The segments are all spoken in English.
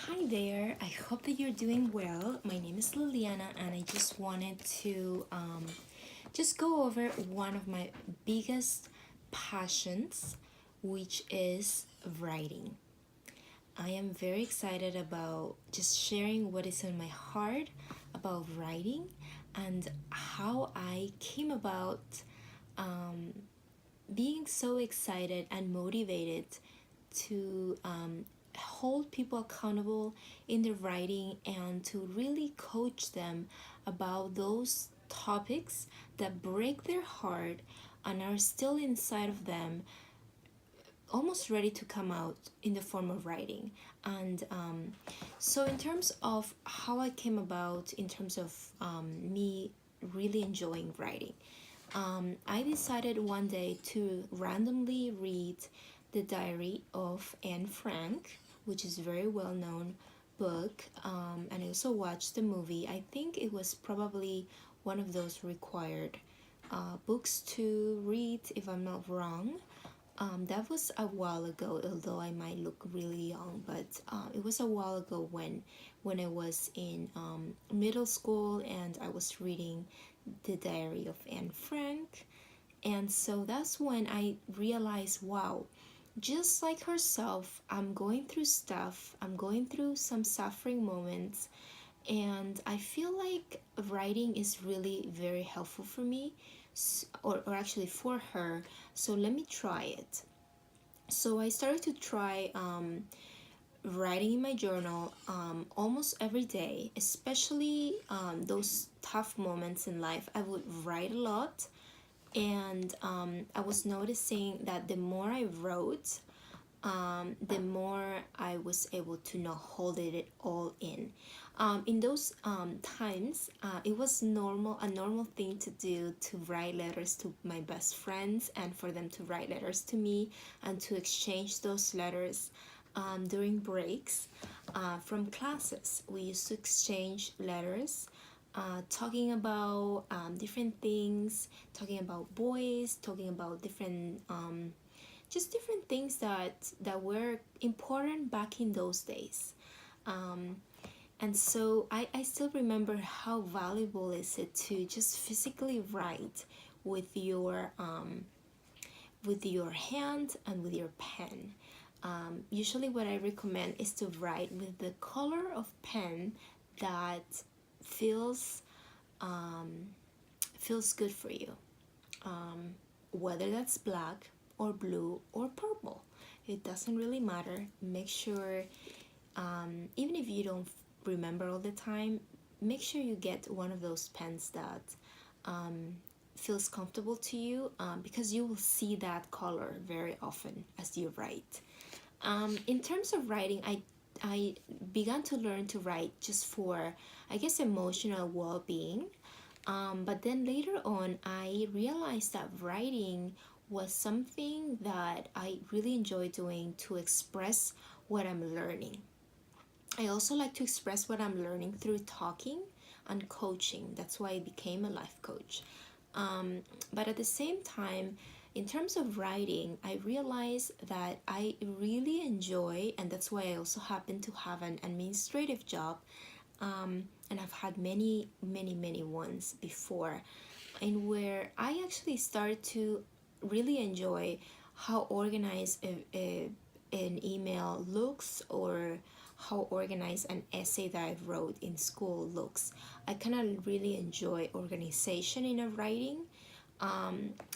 Hi there, I hope that you're doing well. My name is Liliana, and I just wanted to just go over one of my biggest passions, which is writing. I am very excited about just sharing what is in my heart about writing and how I came about being so excited and motivated to hold people accountable in their writing and to really coach them about those topics that break their heart and are still inside of them, almost ready to come out in the form of writing. And so, in terms of how I came about, in terms of me really enjoying writing, I decided one day to randomly read the diary of Anne Frank, which is a very well known book, and I also watched the movie. I think it was probably one of those required books to read, if I'm not wrong. That was a while ago, although I might look really young, but it was a while ago when I was in middle school and I was reading the Diary of Anne Frank. And so that's when I realized, wow, just like herself, I'm going through stuff, I'm going through some suffering moments, and I feel like writing is really very helpful for me, or actually for her. So let me try it. So I started to try writing in my journal almost every day, especially those tough moments in life. I would write a lot, and I was noticing that the more I wrote, the more I was able to not hold it all in. In those times, it was a normal thing to do to write letters to my best friends and for them to write letters to me and to exchange those letters during breaks from classes. We used to exchange letters talking about different things, talking about boys, talking about different just different things that were important back in those days. um, and so I still remember how valuable is it to just physically write with your hand and with your pen. Usually what I recommend is to write with the color of pen that feels feels good for you, whether that's black or blue or purple. It doesn't really matter. Make sure, even if you don't remember all the time, make sure you get one of those pens that feels comfortable to you, because you will see that color very often as you write. In terms of writing, I began to learn to write just for, I guess, emotional well-being. But then later on, I realized that writing was something that I really enjoy doing to express what I'm learning. I also like to express what I'm learning through talking and coaching. That's why I became a life coach. But at the same time, in terms of writing, I realized that I really enjoy, and that's why I also happen to have an administrative job, and I've had many, many, many ones before, and where I actually started to really enjoy how organized an email looks, or how organized an essay that I wrote in school looks. I kind of really enjoy organization in a writing.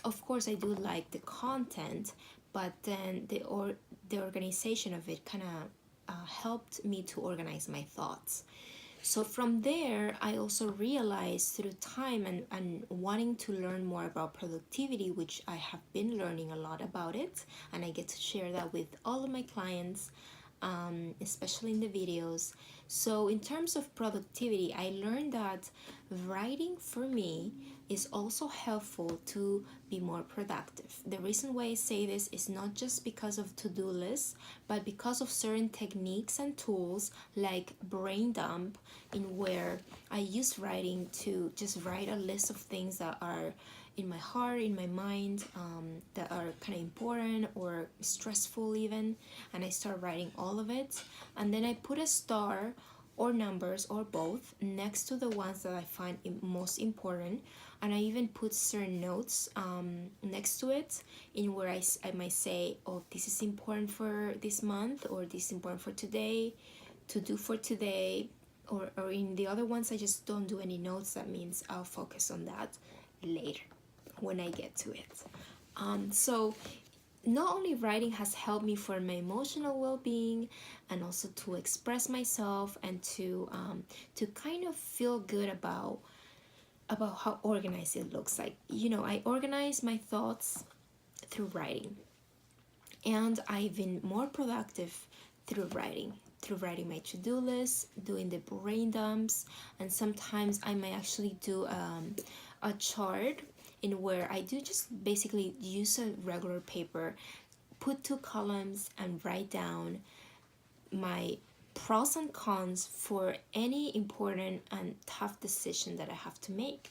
Of course, I do like the content, but then the organization of it kind of helped me to organize my thoughts. So from there, I also realized through time and wanting to learn more about productivity, which I have been learning a lot about it, and I get to share that with all of my clients, especially in the videos. So, in terms of productivity, I learned that writing for me is also helpful to be more productive. The reason why I say this is not just because of to do lists, but because of certain techniques and tools like brain dump, in where I use writing to just write a list of things that are in my heart, in my mind, that are kind of important or stressful even, and I start writing all of it, and then I put a star or numbers or both next to the ones that I find most important, and I even put certain notes next to it in where I might say, oh, this is important for this month, or this is important for today, to do for today, or in the other ones I just don't do any notes. That means I'll focus on that later when I get to it. So not only writing has helped me for my emotional well-being, and also to express myself, and to kind of feel good about how organized it looks like. I organize my thoughts through writing, and I've been more productive through writing my to-do list, doing the brain dumps, and sometimes I might actually do a chart in where I do just basically use a regular paper, put 2 columns, and write down my pros and cons for any important and tough decision that I have to make.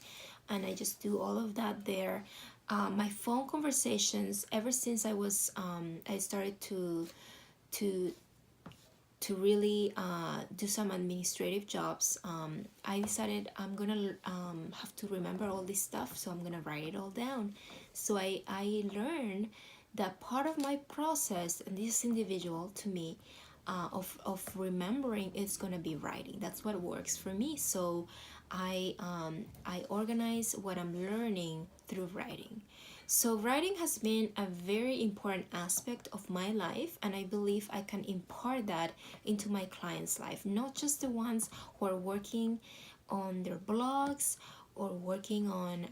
And I just do all of that there. My phone conversations, ever since I started to really do some administrative jobs, I decided I'm gonna have to remember all this stuff, so I'm gonna write it all down. So I learned that part of my process, and this is individual to me, of remembering, is gonna be writing. That's what works for me. So I organize what I'm learning through writing. So writing has been a very important aspect of my life, and I believe I can impart that into my clients' life, not just the ones who are working on their blogs, or working on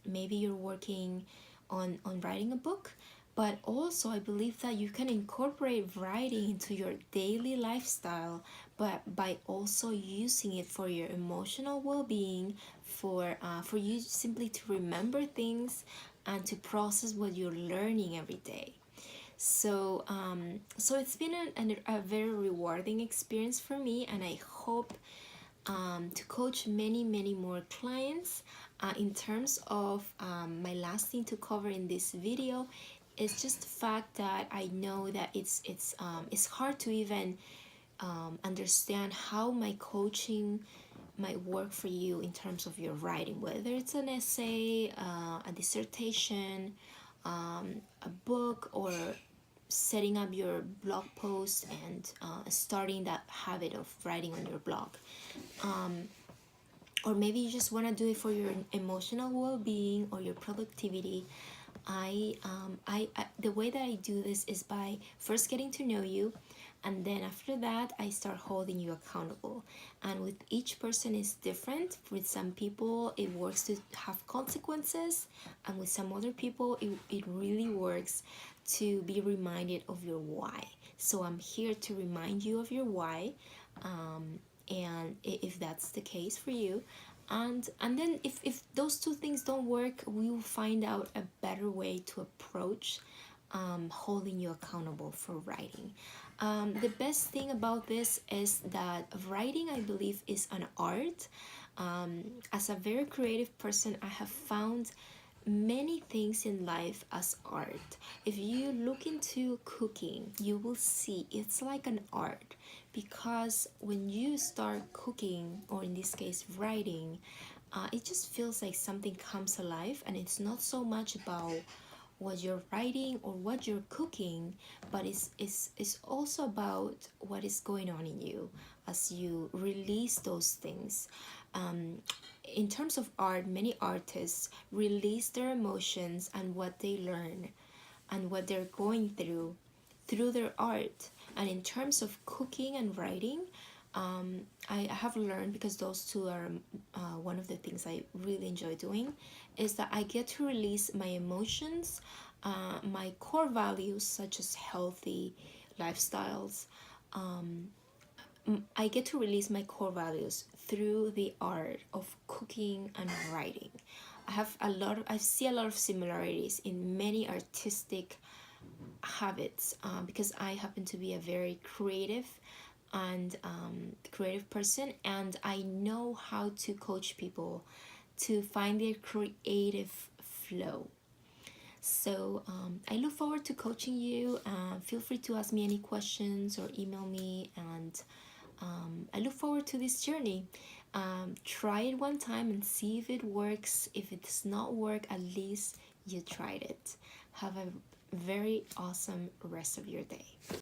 maybe you're working on writing a book, but also I believe that you can incorporate writing into your daily lifestyle, but by also using it for your emotional well-being, for you simply to remember things and to process what you're learning every day. So it's been a very rewarding experience for me, and I hope to coach many more clients. In terms of my last thing to cover in this video is just the fact that I know that it's hard to even understand how my coaching might work for you in terms of your writing, whether it's an essay, a dissertation, a book, or setting up your blog post, and starting that habit of writing on your blog. Or maybe you just want to do it for your emotional well-being or your productivity. I the way that I do this is by first getting to know you, and then after that I start holding you accountable. And with each person is different. With some people it works to have consequences, and with some other people it really works to be reminded of your why. So I'm here to remind you of your why, and if that's the case for you, and then if those two things don't work, we will find out a better way to approach holding you accountable for writing. The best thing about this is that writing, I believe, is an art. As a very creative person, I have found many things in life as art. If you look into cooking, you will see it's like an art, because when you start cooking, or in this case writing, it just feels like something comes alive, and it's not so much about what you're writing or what you're cooking, but it's also about what is going on in you as you release those things. In terms of art, many artists release their emotions and what they learn and what they're going through their art. And in terms of cooking and writing, I have learned, because those two are one of the things I really enjoy doing, is that I get to release my emotions, my core values such as healthy lifestyles. I get to release my core values through the art of cooking and writing. I see a lot of similarities in many artistic habits, because I happen to be a very creative and creative person, and I know how to coach people to find their creative flow. So I look forward to coaching you. Feel free to ask me any questions or email me, and I look forward to this journey. Try it one time and see if it works. If it does not work, at least you tried it. Have a very awesome rest of your day.